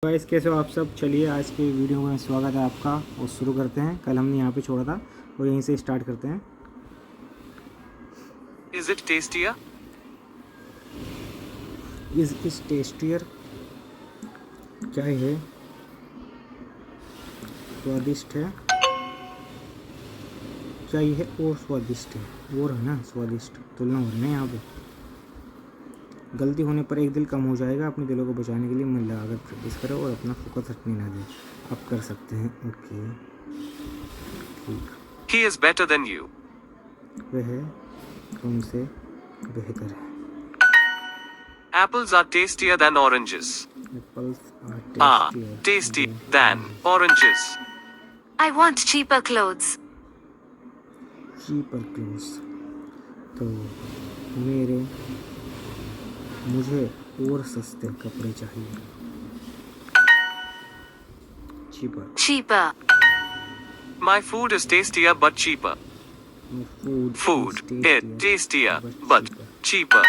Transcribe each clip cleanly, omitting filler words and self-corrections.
Guys कैसे हो आप सब। चलिए आज के वीडियो में स्वागत है आपका और शुरू करते हैं। कल हमने यहाँ पे छोड़ा था और यहीं से स्टार्ट करते हैं। Is it tastier? Is tastier क्या है? स्वादिष्ट है क्या ये है? और स्वादिष्ट है और है ना, स्वादिष्ट तुलना हो रही है यहाँ पे। गलती होने पर एक दिल कम हो जाएगा। अपने दिलों को बचाने के लिए मन लगाकर प्रैक्टिस करो और अपना फोकस हटने ना दें। आप कर सकते हैं। ओके ठीक। He is better than you. वह तुमसे बेहतर है। Apples are tastier than oranges. Apples Are tasty than oranges. I want cheaper clothes. cheaper clothes। तो मुझे और सस्ते कपड़े चाहिए। Cheaper. My food is tastier but cheaper. Food is tastier but cheaper.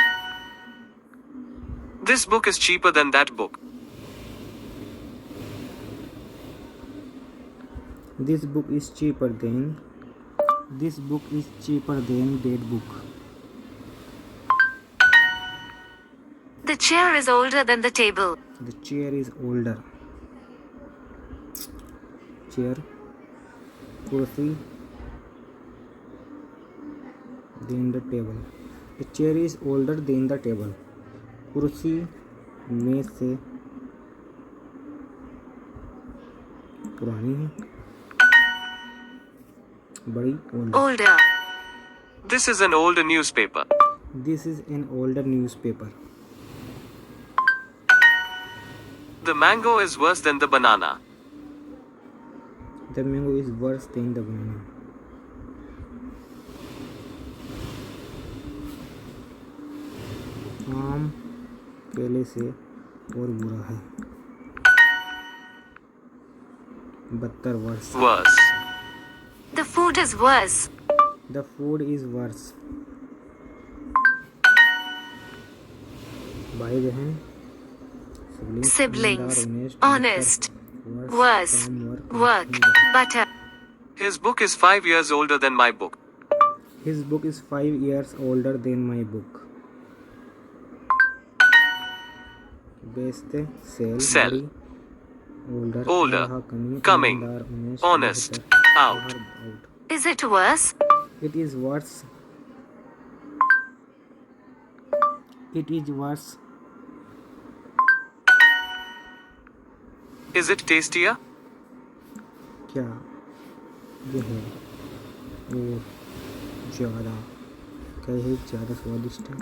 This book is cheaper than that book. This book is cheaper than that book. The chair is older than the table. The chair is older. Chair कुर्सी than the table. The chair is older than the table. कुर्सी में से पुरानी है, बड़ी Older. This is an older newspaper. This is an older newspaper. The mango is worse than the banana. The mango is worse than the banana. आम केले से और बुरा है, बदतर verse. Worse. The food is worse. The food is worse. भाई बहन, Siblings. Honest. Worse. Work. Butter. His book is 5 years older than my book. His book is 5 years older than my book. बेचते Sell. Older. Coming. Honest. Out. Is it worse? It is worse. It is worse. Is it tastier? क्या ये है? और ज़्यादा क्या है? ज़्यादा स्वादिष्ट है।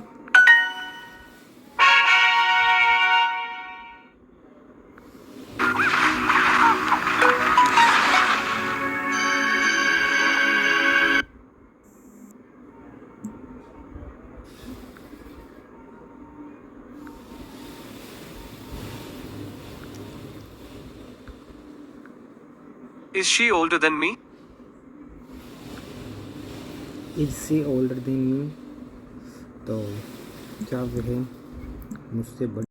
Is she older than me? Is she older than me? तो क्या वह मुझसे बड़ी